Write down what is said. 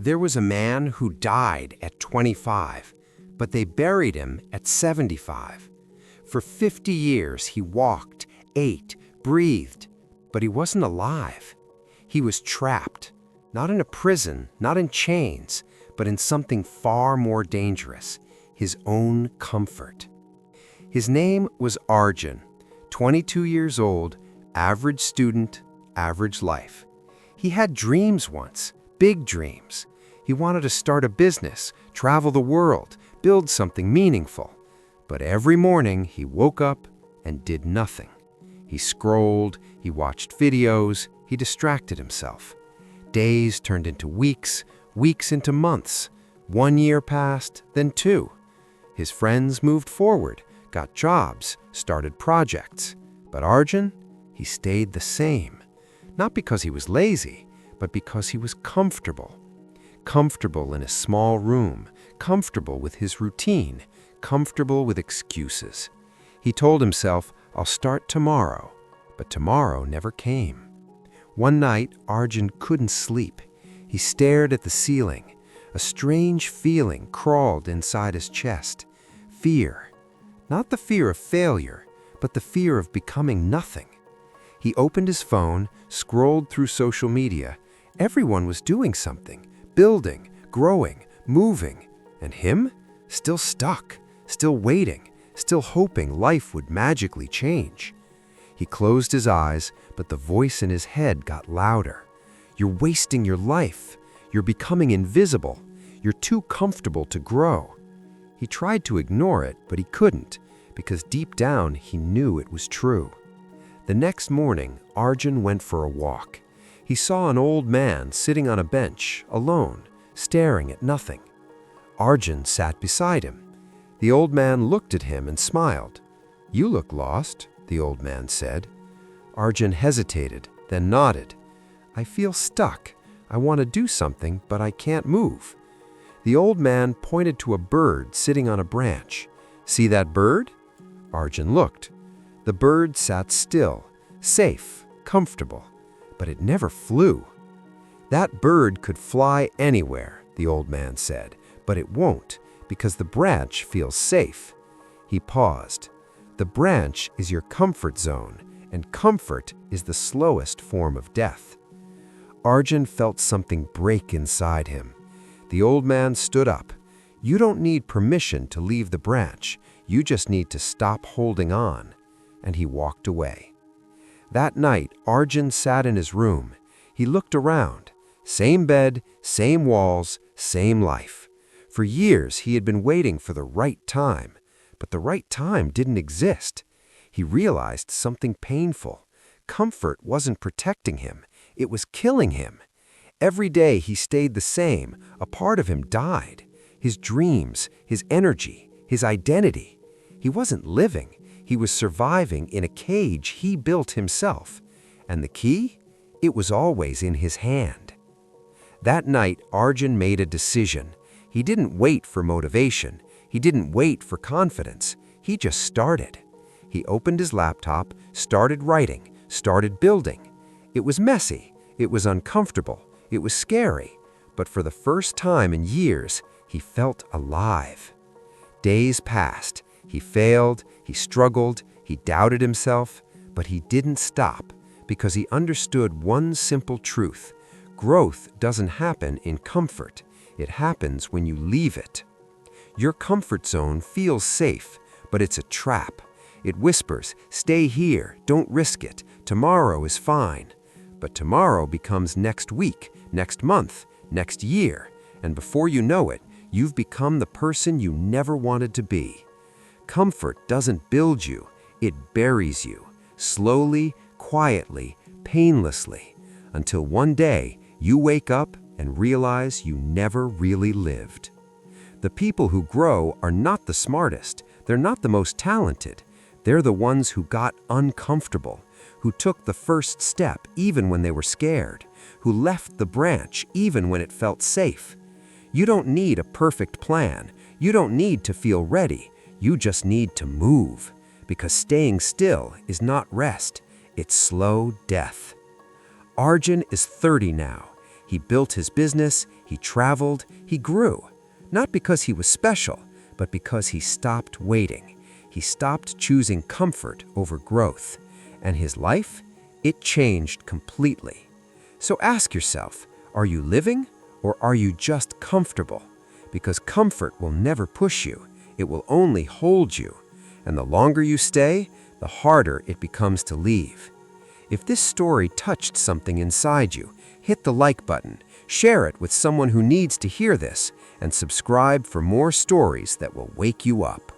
There was a man who died at 25, but they buried him at 75. For 50 years he walked, ate, breathed, but he wasn't alive. He was trapped, not in a prison, not in chains, but in something far more dangerous, his own comfort. His name was Arjun, 22 years old, average student, average life. He had dreams once, big dreams. He wanted to start a business, travel the world, build something meaningful. But every morning he woke up and did nothing. He scrolled, he watched videos, he distracted himself. Days turned into weeks, weeks into months. 1 year passed, then 2. His friends moved forward, got jobs, started projects. But Arjun, he stayed the same. Not because he was lazy, but because he was comfortable. Comfortable in a small room, comfortable with his routine, comfortable with excuses. He told himself, I'll start tomorrow, but tomorrow never came. One night, Arjun couldn't sleep. He stared at the ceiling. A strange feeling crawled inside his chest. Fear. Not the fear of failure, but the fear of becoming nothing. He opened his phone, scrolled through social media. Everyone was doing something, building, growing, moving. And him? Still stuck, still waiting, still hoping life would magically change. He closed his eyes, but the voice in his head got louder. You're wasting your life. You're becoming invisible. You're too comfortable to grow. He tried to ignore it, but he couldn't, because deep down he knew it was true. The next morning, Arjun went for a walk. He saw an old man sitting on a bench, alone, staring at nothing. Arjun sat beside him. The old man looked at him and smiled. "You look lost," the old man said. Arjun hesitated, then nodded. "I feel stuck. I want to do something, but I can't move." The old man pointed to a bird sitting on a branch. "See that bird?" Arjun looked. The bird sat still, safe, comfortable, but it never flew. "That bird could fly anywhere," the old man said, "but it won't, because the branch feels safe." He paused. The branch is your comfort zone, and comfort is the slowest form of death. Arjun felt something break inside him. The old man stood up. "You don't need permission to leave the branch. You just need to stop holding on." And he walked away. That night, Arjun sat in his room. He looked around. Same bed, same walls, same life. For years, he had been waiting for the right time, but the right time didn't exist. He realized something painful. Comfort wasn't protecting him. It was killing him. Every day he stayed the same. A part of him died. His dreams, his energy, his identity. He wasn't living. He was surviving in a cage he built himself. And the key? It was always in his hand. That night, Arjun made a decision. He didn't wait for motivation. He didn't wait for confidence. He just started. He opened his laptop, started writing, started building. It was messy. It was uncomfortable. It was scary. But for the first time in years, he felt alive. Days passed. He failed, he struggled, he doubted himself, but he didn't stop because he understood one simple truth. Growth doesn't happen in comfort. It happens when you leave it. Your comfort zone feels safe, but it's a trap. It whispers, "Stay here, don't risk it. Tomorrow is fine." But tomorrow becomes next week, next month, next year, and before you know it, you've become the person you never wanted to be. Comfort doesn't build you, it buries you, slowly, quietly, painlessly, until one day you wake up and realize you never really lived. The people who grow are not the smartest, they're not the most talented. They're the ones who got uncomfortable, who took the first step even when they were scared, who left the branch even when it felt safe. You don't need a perfect plan. You don't need to feel ready. You just need to move, because staying still is not rest, it's slow death. Arjun is 30 now. He built his business, He traveled, he grew. Not because he was special, but because he stopped waiting. He stopped choosing comfort over growth. And his life? It changed completely. So ask yourself, are you living or are you just comfortable? Because comfort will never push you. It will only hold you. And the longer you stay, the harder it becomes to leave. If this story touched something inside you, hit the like button, share it with someone who needs to hear this, and subscribe for more stories that will wake you up.